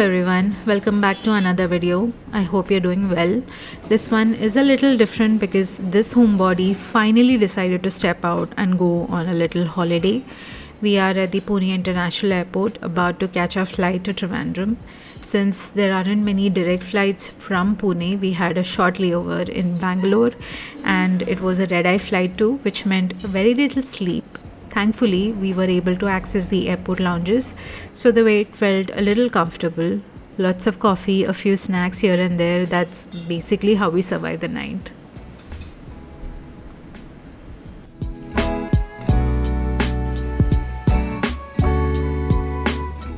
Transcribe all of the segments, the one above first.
everyone, welcome back to another video. I hope you're doing well. This one is a little different because this homebody finally decided to step out and go on a little holiday. We are at the Pune International Airport about to catch our flight to Trivandrum. Since there aren't many direct flights from Pune, we had a short layover in Bangalore and it was a red eye flight too, which meant very little sleep. Thankfully, we were able to access the airport lounges, so the wait felt a little comfortable. Lots of coffee, a few snacks here and there. That's basically how we survived the night.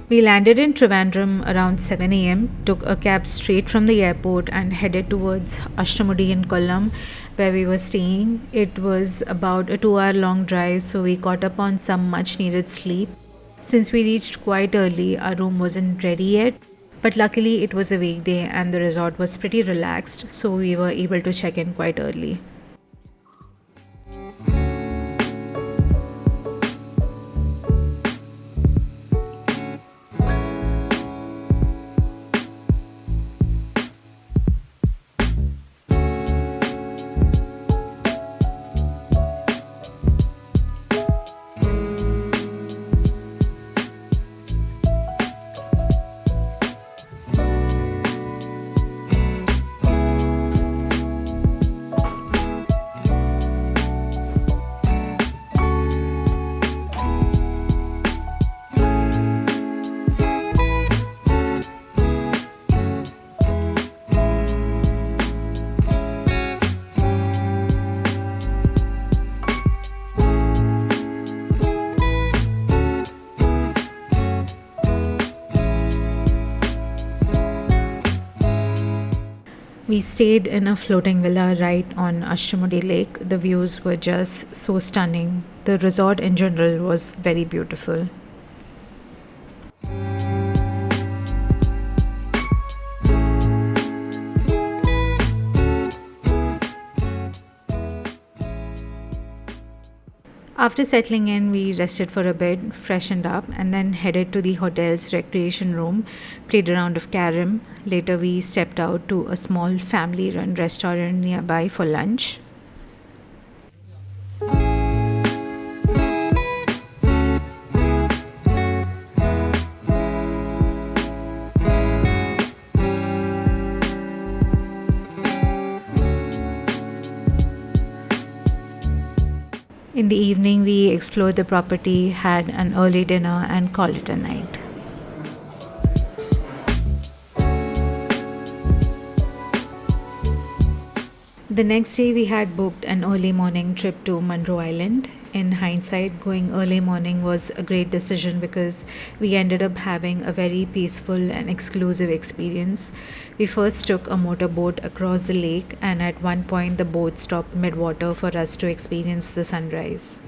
We landed in Trivandrum around 7 a.m., took a cab straight from the airport and headed towards Ashtamudi in Kollam, where we were staying. It was about a 2 hour long drive, so we caught up on some much needed sleep. Since we reached quite early, our room wasn't ready yet, but luckily it was a weekday and the resort was pretty relaxed, so we were able to check in quite early. We stayed in a floating villa right on Ashtamudi Lake. The views were just so stunning. The resort in general was very beautiful. After settling in, we rested for a bit, freshened up, and then headed to the hotel's recreation room, played a round of carom. Later, we stepped out to a small family run restaurant nearby for lunch. In the evening, we explored the property, had an early dinner, and called it a night. The next day, we had booked an early morning trip to Munroe Island. In hindsight, going early morning was a great decision because we ended up having a very peaceful and exclusive experience. We first took a motorboat across the lake, and at one point, the boat stopped mid-water for us to experience the sunrise.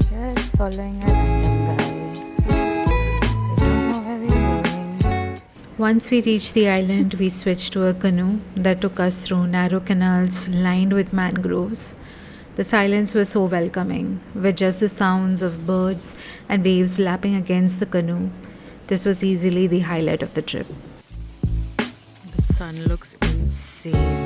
Just following a random guide. We don't know where we're going. Once we reached the island, we switched to a canoe that took us through narrow canals lined with mangroves. The silence was so welcoming, with just the sounds of birds and waves lapping against the canoe. This was easily the highlight of the trip. The sun looks insane.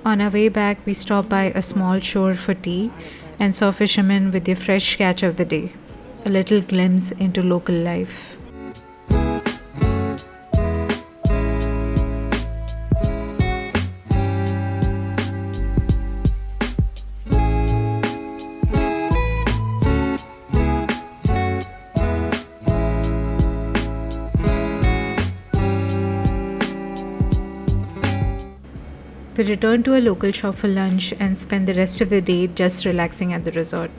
On our way back, we stopped by a small shore for tea and saw fishermen with their fresh catch of the day. A little glimpse into local life. We returned to a local shop for lunch and spent the rest of the day just relaxing at the resort.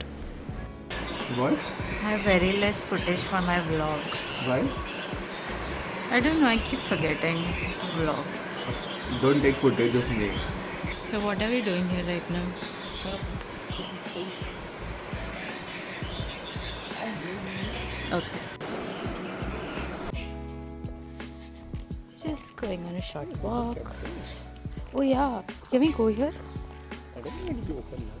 What? I have very less footage for my vlog. Why? I don't know, I keep forgetting to vlog. Don't take footage of me. So, what are we doing here right now? Okay. Just going on a short walk. Oh, yeah. Can we go here? I don't think it'll be open now.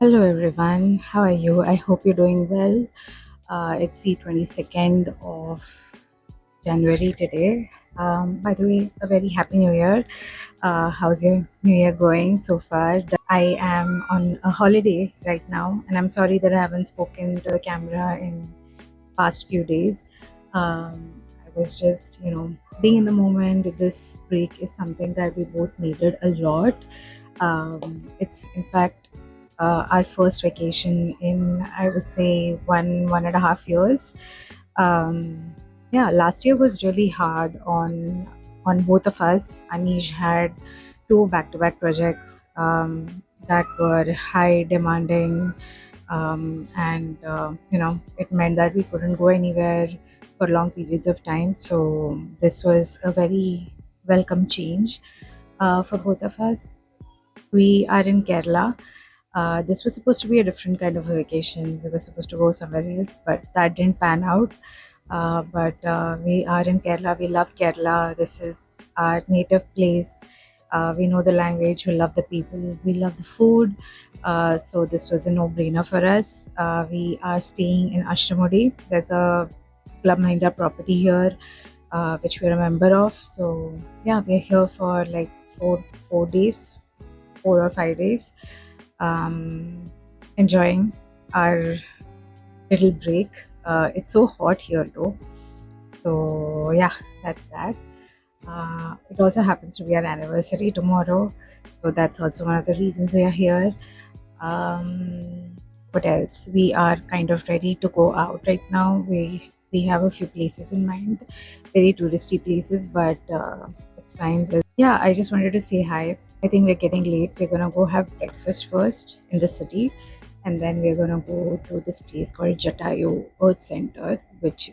Hello everyone, how are you? I hope you're doing well. It's the 22nd of January today. By the way, a very happy new year. How's your new year going so far? I am on a holiday right now, and I'm sorry that I haven't spoken to the camera in past few days. I was just, being in the moment. This break is something that we both needed a lot. It's in fact our first vacation in, I would say, 1.5 years. Yeah, last year was really hard on both of us. Anish had two back-to-back projects that were high demanding, and it meant that we couldn't go anywhere for long periods of time. So this was a very welcome change for both of us. We are in Kerala. This was supposed to be a different kind of a vacation. We were supposed to go somewhere else, but that didn't pan out. But we are in Kerala. We love Kerala. This is our native place. We know the language. We love the people. We love the food. So this was a no-brainer for us. We are staying in Ashtamudi. There's a Club Mahindra property here, which we're a member of. So yeah, we're here for like 4 days, 4 or 5 days, um, enjoying our little break. It's so hot here though. So yeah, that's that. It also happens to be our anniversary tomorrow, so that's also one of the reasons we are here. What else? We are kind of ready to go out right now. We have a few places in mind, very touristy places, but it's fine. Yeah, I just wanted to say hi. I think we're getting late. We're gonna go have breakfast first in the city, and then we're gonna go to this place called Jatayu Earth Center, which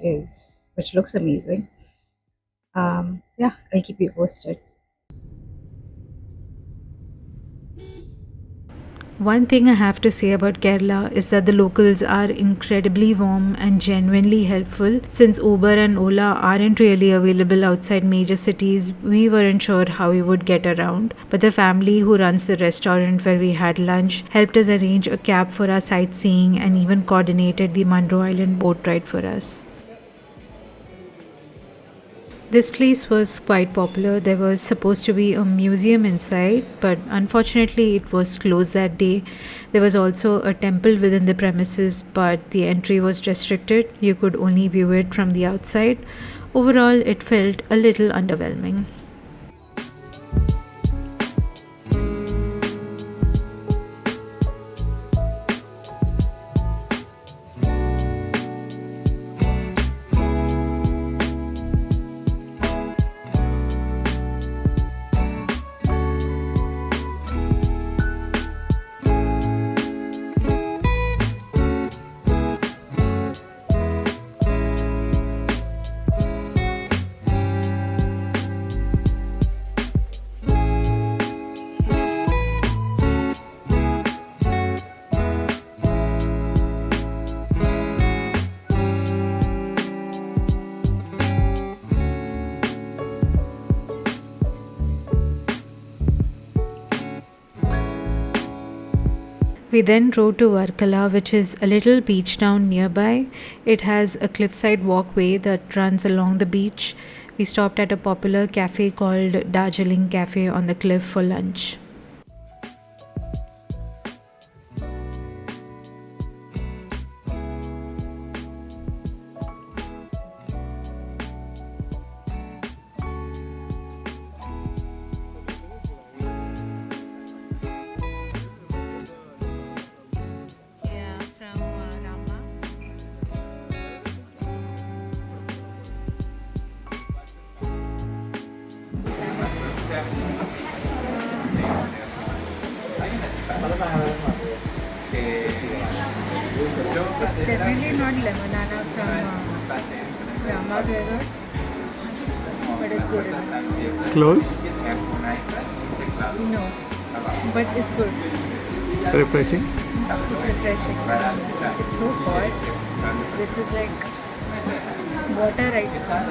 looks amazing. Yeah, I'll keep you posted. One thing I have to say about Kerala is that the locals are incredibly warm and genuinely helpful. Since Uber and Ola aren't really available outside major cities, we weren't sure how we would get around. But the family who runs the restaurant where we had lunch helped us arrange a cab for our sightseeing and even coordinated the Munroe Island boat ride for us. This place was quite popular. There was supposed to be a museum inside, but unfortunately, it was closed that day. There was also a temple within the premises, but the entry was restricted. You could only view it from the outside. Overall, it felt a little underwhelming. We then drove to Varkala, which is a little beach town nearby. It has a cliffside walkway that runs along the beach. We stopped at a popular cafe called Darjeeling Café on the cliff for lunch. Yeah, from Rama's. It's definitely not lemonana from Rama's resort, but it's good enough. Close? No, but it's good. Refreshing? It's refreshing. It's so hot. This is like water right now.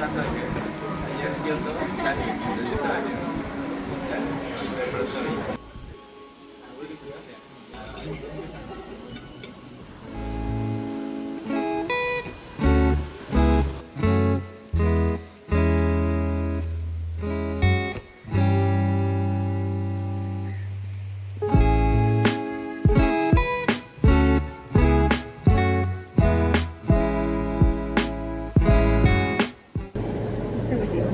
It's a video.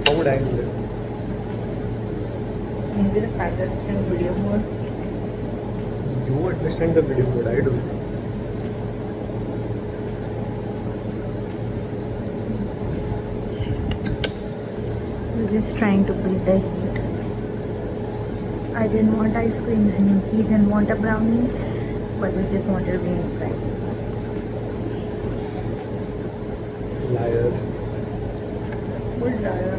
How would I do that? Maybe the fact that it's in video mode. You understand the video, but I don't. We're just trying to beat the heat. I didn't want ice cream and he didn't want a brownie, but we just wanted to be inside. Liar. Good liar.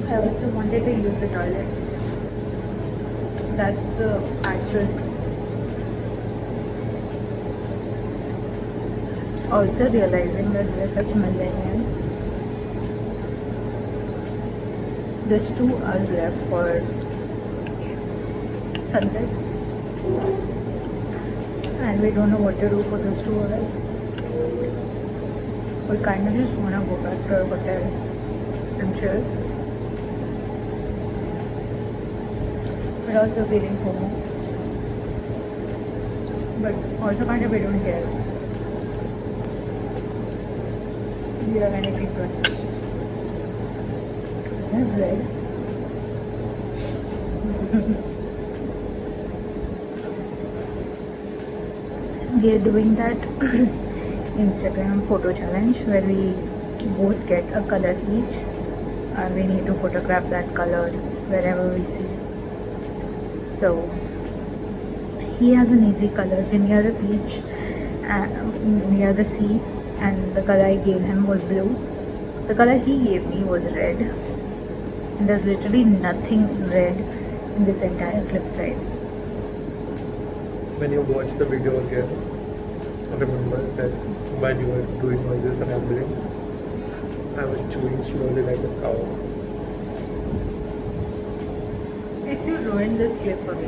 I also wanted to use the toilet. That's the actual truth. Also realizing that we're such millennials. There's 2 hours left for sunset. And we don't know what to do for those 2 hours. We kind of just want to go back to our hotel and chill. But also feeling FOMO. But also kind of we don't care. Do you have anything good? Is that red? We are doing that Instagram photo challenge where we both get a color each and we need to photograph that color wherever we see. So he has an easy color near the beach, near the sea, and the color I gave him was blue. The color he gave me was red. And there's literally nothing red in this entire cliffside. When you watch the video again, remember that while you were doing all this rambling, I was chewing slowly like a cow. If you ruin this clip for me,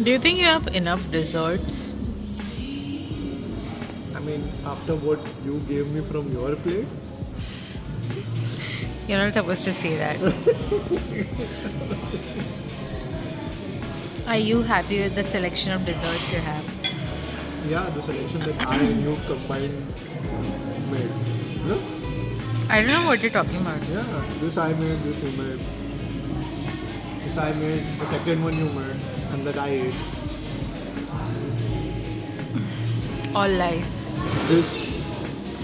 do you think you have enough desserts? I mean, after what you gave me from your plate, You're not supposed to say that. Are you happy with the selection of desserts you have? yeah, the selection that I and you combined made. Yeah? I don't know what you're talking about. Yeah, this I made, this you made. This I made, the second one you made. and that I ate. All lies.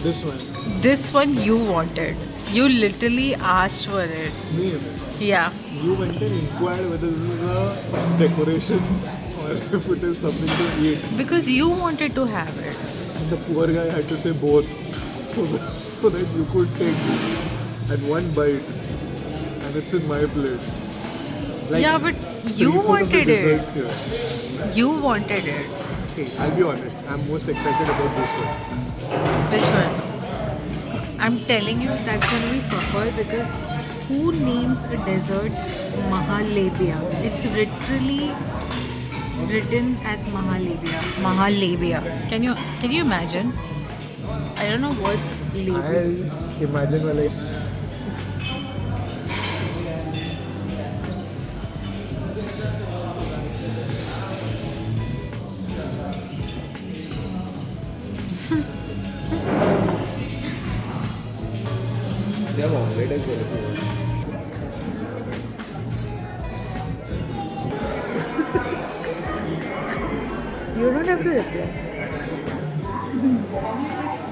This one. This one you wanted. You literally asked for it. Me. Yeah. You went and inquired whether this is a decoration or if it is something to eat. Because you wanted to have it. And the poor guy had to say both, so that you could take and one bite, and it's in my plate. Like, yeah, but you 3/4 of the wanted it. desserts here. You wanted it. See, I'll be honest. I'm most excited about this one. Which one? I'm telling you that's going to be proper because who names a dessert Mahalabia? It's literally written as Mahalabia. Mahalabia. Can you imagine? I don't know what's labia. I imagine when they have omelette as well if you want. You don't have to reply.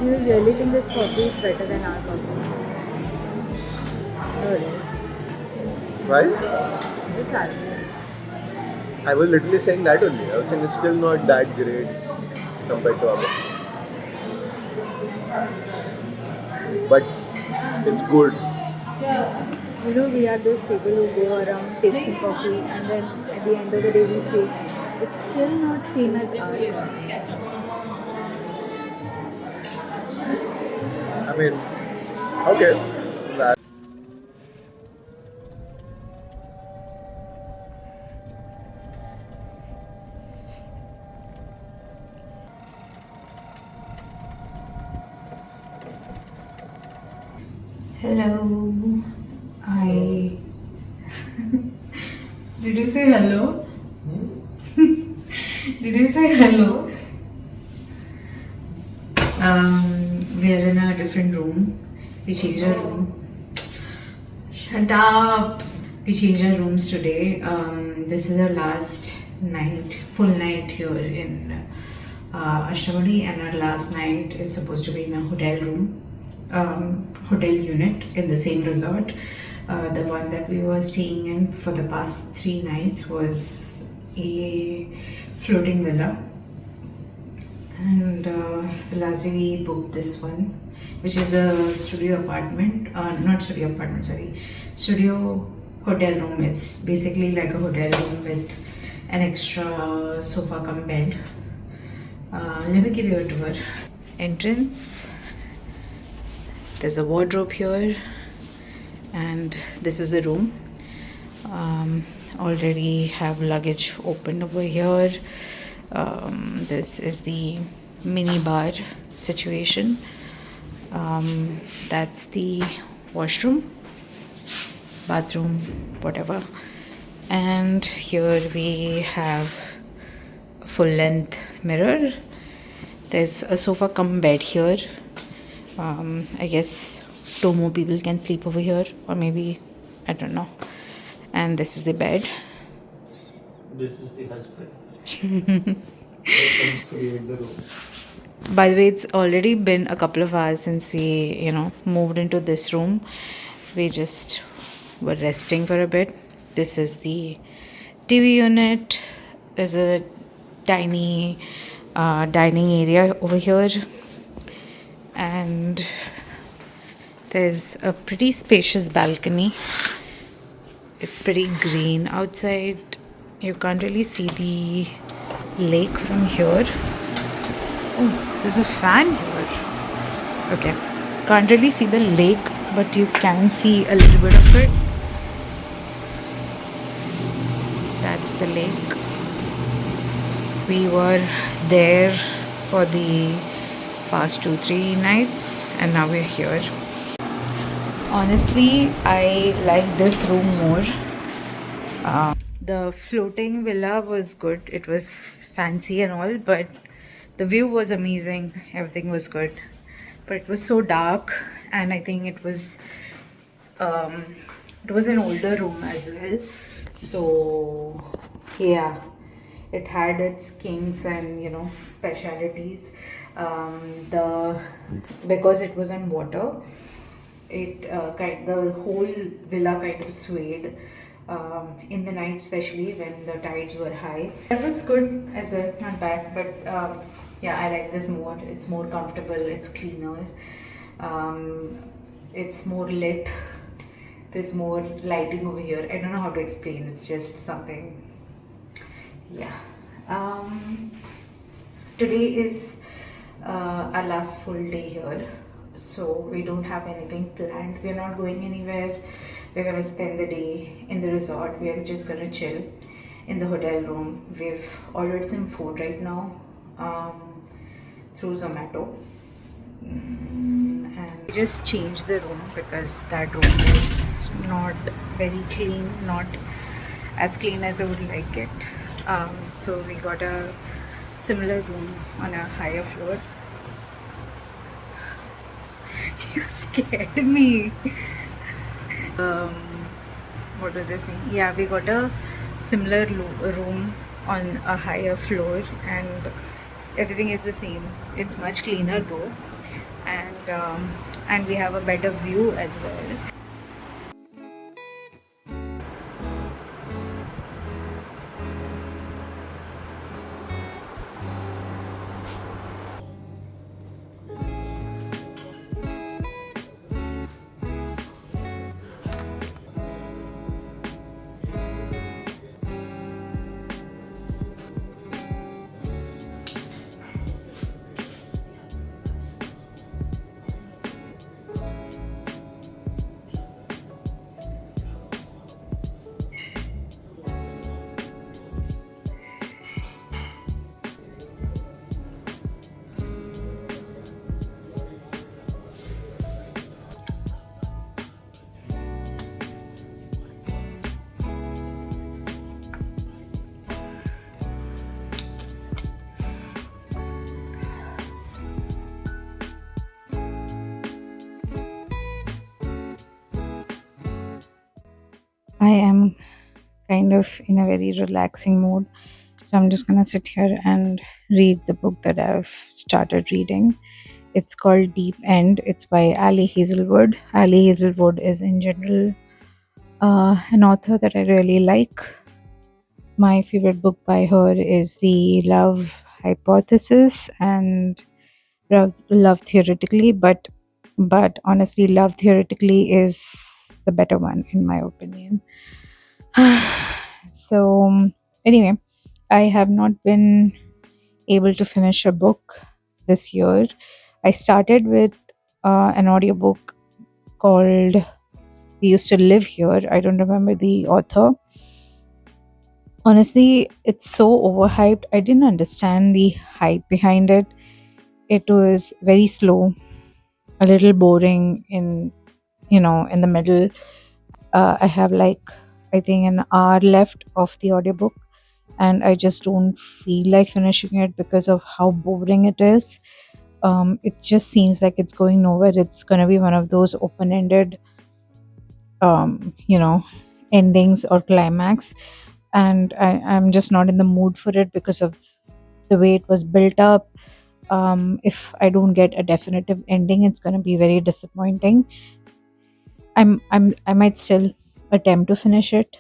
You really think this coffee is better than our coffee? Really? Why? Just ask me. I was literally saying that only. I was saying it's still not that great compared to ours. But it's good. You know, we are those people who go around tasting coffee and then at the end of the day we say, it's still not same as our coffee. I mean, okay. That. Hello. Hi. Did you say hello? Did you say hello? We are in a different room. We changed our room. Shut up. We changed our rooms today. This is our last night, full night here in Ashtamudi, and our last night is supposed to be in a hotel room, hotel unit in the same resort. The one that we were staying in for the past 3 nights was a floating villa. And the last day we booked this one, which is a studio apartment, not studio apartment, sorry, studio hotel room. It's basically like a hotel room with an extra sofa cum bed. Let me give you a tour. Entrance. There's a wardrobe here, and this is a room. Already have luggage open over here. This is the mini bar situation. That's the washroom, bathroom, whatever. And here we have a full length mirror. There's a sofa cum bed here. I guess 2 more people can sleep over here, or maybe, I don't know. And this is the bed. This is the husband. Let's create the room. By the way, it's already been a couple of hours since we, moved into this room. We just were resting for a bit. This is the TV unit. There's a tiny dining area over here. And there's a pretty spacious balcony. It's pretty green outside. You can't really see the lake from here. Oh, there's a fan here. Okay. Can't really see the lake, but you can see a little bit of it. That's the lake. We were there for the past 2-3 nights, and now we're here. Honestly, I like this room more. The floating villa was good. It was fancy and all, but the view was amazing. Everything was good, but it was so dark, and I think it was an older room as well. So yeah, It had its kings and specialities. The Because it was on water, the whole villa kind of swayed in the night, especially when the tides were high. That was good as well, not bad, but yeah, I like this more. It's more comfortable, it's cleaner, um, it's more lit. There's more lighting over here. I don't know how to explain, it's just something. Yeah. Today is our last full day here, so we don't have anything planned. We're not going anywhere. We're gonna spend the day in the resort. We're just gonna chill in the hotel room. We've ordered some food right now through Zomato. And we just changed the room because that room is not very clean, not as clean as I would like it. So we got a similar room on a higher floor. You scared me. What was I saying? Yeah, we got a similar room on a higher floor, and everything is the same. It's much cleaner though, and we have a better view as well. I am kind of in a very relaxing mood, so I'm just gonna sit here and read the book that I've started reading. It's called Deep End. It's by Ali Hazelwood. Ali Hazelwood is in general an author that I really like. My favorite book by her is The Love Hypothesis and Love Theoretically, but honestly, Love Theoretically is the better one in my opinion. So anyway, I have not been able to finish a book this year. I started with an audiobook called We Used to Live Here. I don't remember the author. Honestly, it's so overhyped. I didn't understand the hype behind it. It was very slow, a little boring in the middle. I have like, I think, an hour left of the audiobook, and I just don't feel like finishing it because of how boring it is. It just seems like it's going nowhere. It's gonna be one of those open-ended, um, you know, endings or climax, and I'm just not in the mood for it because of the way it was built up. If I don't get a definitive ending, it's gonna be very disappointing. I might still attempt to finish it,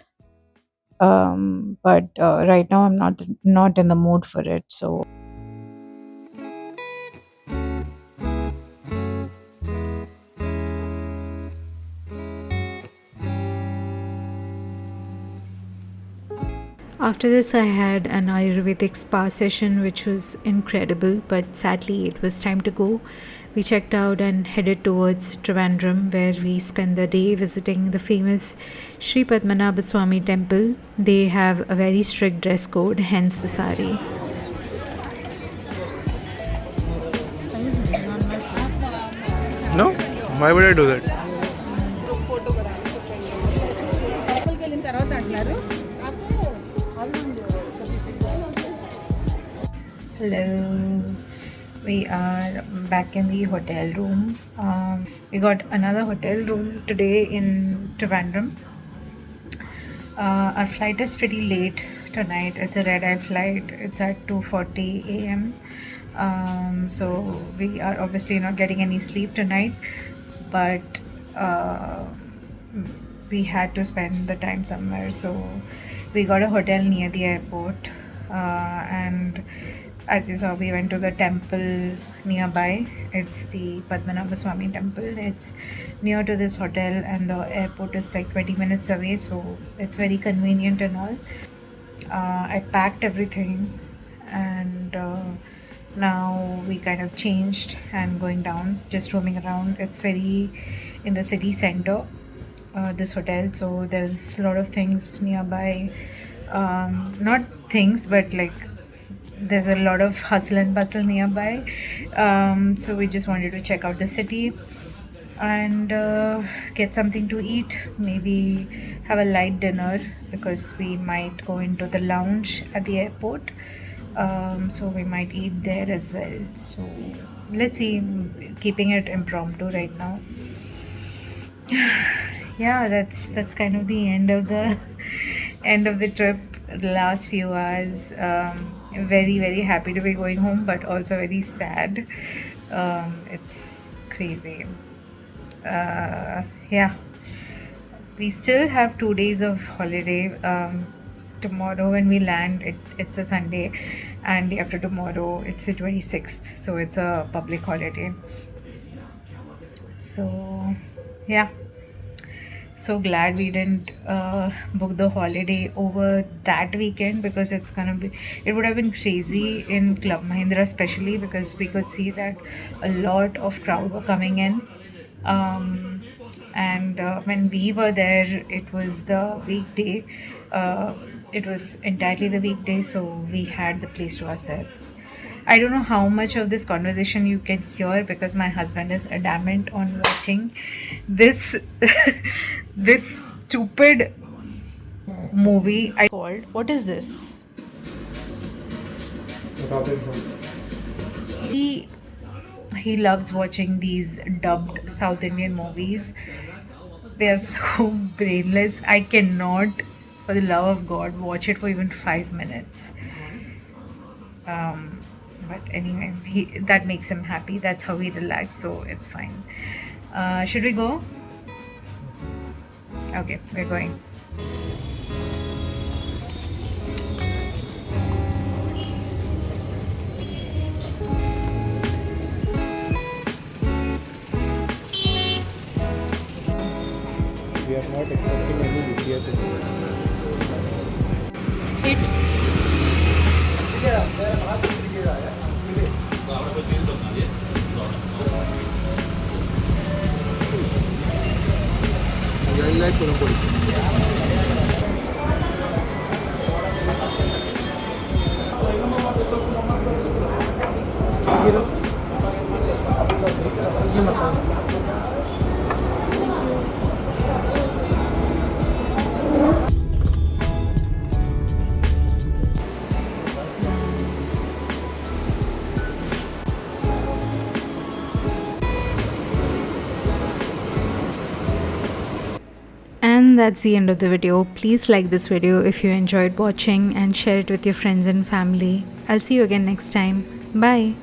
but right now I'm not in the mood for it. So after this, I had an Ayurvedic spa session, which was incredible, but sadly, it was time to go. We checked out and headed towards Trivandrum, where we spent the day visiting the famous Sri Padmanabha Swami temple. They have a very strict dress code, hence the sari. No? Why would I do that? Hello, we are back in the hotel room. We got another hotel room today in Trivandrum. Our flight is pretty late tonight. It's a red eye flight. It's at 2:40 a.m. So we are obviously not getting any sleep tonight, but we had to spend the time somewhere. So we got a hotel near the airport, and as you saw, we went to the temple nearby. It's the Padmanabha Swami temple. It's near to this hotel, and the airport is like 20 minutes away, so it's very convenient and all. I packed everything, and now we kind of changed and going down, just roaming around. It's very in the city center, this hotel, so there's a lot of things nearby. Not things, but like there's a lot of hustle and bustle nearby. So we just wanted to check out the city and get something to eat, maybe have a light dinner because we might go into the lounge at the airport. So we might eat there as well. So let's see, keeping it impromptu right now. Yeah, that's kind of the end of the end of the trip. The last few hours. Very, very happy to be going home, but also very sad. It's crazy. Yeah, we still have 2 days of holiday. Tomorrow when we land, it's a Sunday, and after tomorrow it's the 26th, so it's a public holiday. So yeah, so glad we didn't book the holiday over that weekend, because it would have been crazy in Club Mahindra, especially because we could see that a lot of crowd were coming in. And when we were there, it was the weekday. It was entirely the weekday, so we had the place to ourselves. I don't know how much of this conversation you can hear, because my husband is adamant on watching this this stupid movie I called. What is this? He loves watching these dubbed South Indian movies. They are so brainless. I cannot, for the love of God, watch it for even 5 minutes. But anyway, that makes him happy. That's how he relaxes, so it's fine. Should we go? Okay, we're going. We are not accepting any UPI payment. And that's the end of the video. Please like this video if you enjoyed watching, and share it with your friends and family. I'll see you again next time. Bye.